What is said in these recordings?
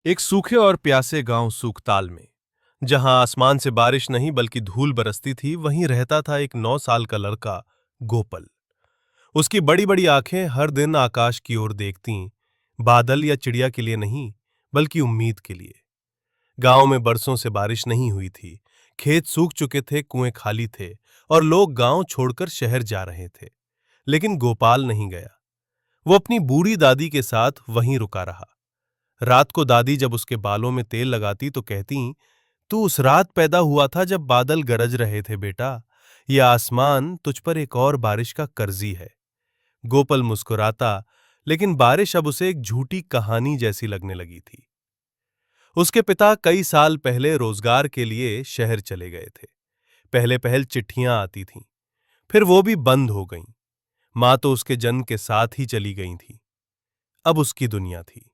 एक सूखे और प्यासे गांव सूखताल में, जहां आसमान से बारिश नहीं बल्कि धूल बरसती थी, वहीं रहता था एक 9 साल का लड़का, गोपल। उसकी बड़ी बड़ी आंखें हर दिन आकाश की ओर देखती, बादल या चिड़िया के लिए नहीं, बल्कि उम्मीद के लिए। गांव में बरसों से बारिश नहीं हुई थी, खेत सूख चुके थे, कुएं खाली थे, और लोग गांव छोड़कर शहर जा रहे थे। लेकिन गोपाल नहीं गया। वो अपनी बूढ़ी दादी के साथ वहीं रुका रहा। रात को दादी जब उसके बालों में तेल लगाती तो कहती, तू उस रात पैदा हुआ था जब बादल गरज रहे थे बेटा। यह आसमान तुझ पर एक और बारिश का कर्जी है। गोपाल मुस्कुराता, लेकिन बारिश अब उसे एक झूठी कहानी जैसी लगने लगी थी। उसके पिता कई साल पहले रोजगार के लिए शहर चले गए थे। पहले पहल चिट्ठियां आती थीं, फिर वो भी बंद हो गईं। मां तो उसके जन्म के साथ ही चली गई थी। अब उसकी दुनिया थी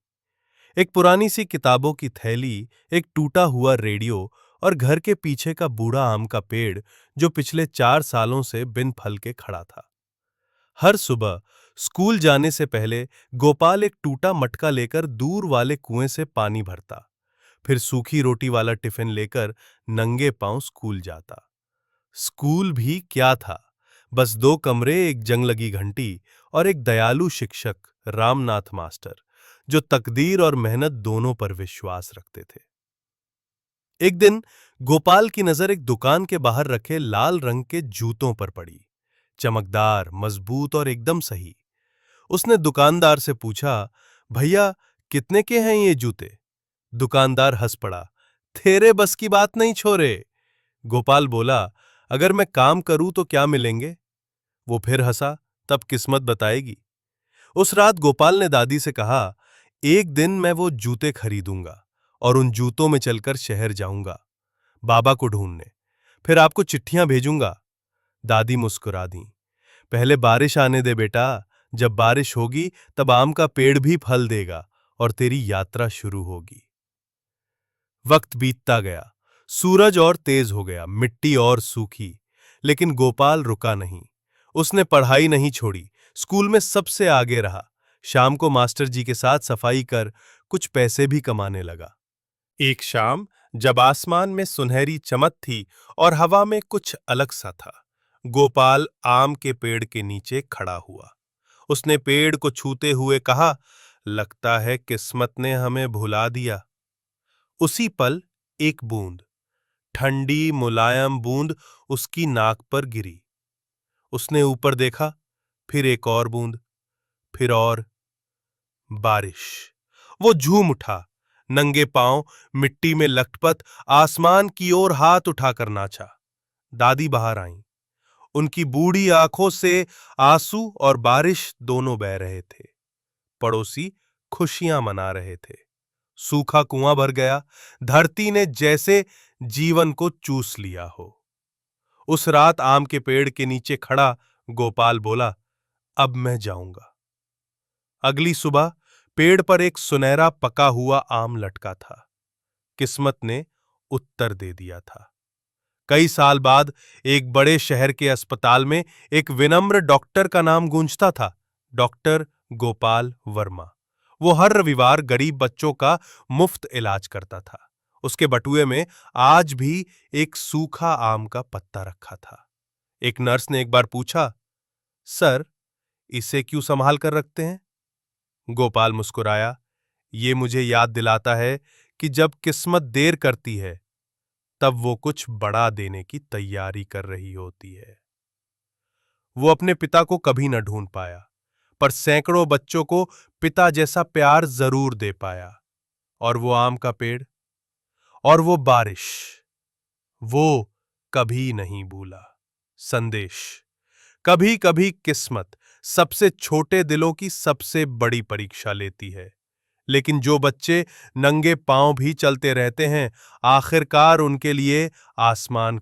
एक पुरानी सी किताबों की थैली, एक टूटा हुआ रेडियो, और घर के पीछे का बूढ़ा आम का पेड़ जो पिछले 4 सालों से बिन फल के खड़ा था। हर सुबह स्कूल जाने से पहले गोपाल एक टूटा मटका लेकर दूर वाले कुएं से पानी भरता, फिर सूखी रोटी वाला टिफिन लेकर नंगे पांव स्कूल जाता। स्कूल भी क्या था, बस 2 कमरे, एक जंग लगी घंटी और एक दयालु शिक्षक, रामनाथ मास्टर, जो तकदीर और मेहनत दोनों पर विश्वास रखते थे। एक दिन गोपाल की नजर एक दुकान के बाहर रखे लाल रंग के जूतों पर पड़ी। चमकदार, मजबूत और एकदम सही। उसने दुकानदार से पूछा, भैया कितने के हैं ये जूते? दुकानदार हंस पड़ा, तेरे बस की बात नहीं छोरे। गोपाल बोला, अगर मैं काम करूं तो क्या मिलेंगे? वो फिर हंसा, तब किस्मत बताएगी। उस रात गोपाल ने दादी से कहा, एक दिन मैं वो जूते खरीदूंगा और उन जूतों में चलकर शहर जाऊंगा, बाबा को ढूंढने, फिर आपको चिट्ठियां भेजूंगा। दादी मुस्कुरा दी, पहले बारिश आने दे बेटा, जब बारिश होगी तब आम का पेड़ भी फल देगा और तेरी यात्रा शुरू होगी। वक्त बीतता गया, सूरज और तेज हो गया, मिट्टी और सूखी, लेकिन गोपाल रुका नहीं। उसने पढ़ाई नहीं छोड़ी, स्कूल में सबसे आगे रहा, शाम को मास्टर जी के साथ सफाई कर कुछ पैसे भी कमाने लगा। एक शाम जब आसमान में सुनहरी चमक थी और हवा में कुछ अलग सा था, गोपाल आम के पेड़ के नीचे खड़ा हुआ। उसने पेड़ को छूते हुए कहा, लगता है किस्मत ने हमें भुला दिया। उसी पल एक बूंद, ठंडी मुलायम बूंद उसकी नाक पर गिरी। उसने ऊपर देखा, फिर एक और बूंद, फिर और बारिश। वो झूम उठा, नंगे पांव मिट्टी में लटपट आसमान की ओर हाथ उठाकर नाचा। दादी बाहर आईं। उनकी बूढ़ी आंखों से आंसू और बारिश दोनों बह रहे थे। पड़ोसी खुशियां मना रहे थे। सूखा कुआं भर गया, धरती ने जैसे जीवन को चूस लिया हो। उस रात आम के पेड़ के नीचे खड़ा गोपाल बोला, अब मैं जाऊंगा। अगली सुबह पेड़ पर एक सुनहरा पका हुआ आम लटका था। किस्मत ने उत्तर दे दिया था। कई साल बाद एक बड़े शहर के अस्पताल में एक विनम्र डॉक्टर का नाम गूंजता था, डॉक्टर गोपाल वर्मा। वो हर रविवार गरीब बच्चों का मुफ्त इलाज करता था। उसके बटुए में आज भी एक सूखा आम का पत्ता रखा था। एक नर्स ने एक बार पूछा, सर, इसे क्यों संभाल कर रखते हैं? गोपाल मुस्कुराया, ये मुझे याद दिलाता है कि जब किस्मत देर करती है, तब वो कुछ बड़ा देने की तैयारी कर रही होती है। वो अपने पिता को कभी न ढूंढ पाया, पर सैकड़ों बच्चों को पिता जैसा प्यार जरूर दे पाया। और वो आम का पेड़ और वो बारिश, वो कभी नहीं भूला। संदेश, कभी कभी किस्मत सबसे छोटे दिलों की सबसे बड़ी परीक्षा लेती है, लेकिन जो बच्चे नंगे पांव भी चलते रहते हैं, आखिरकार उनके लिए आसमान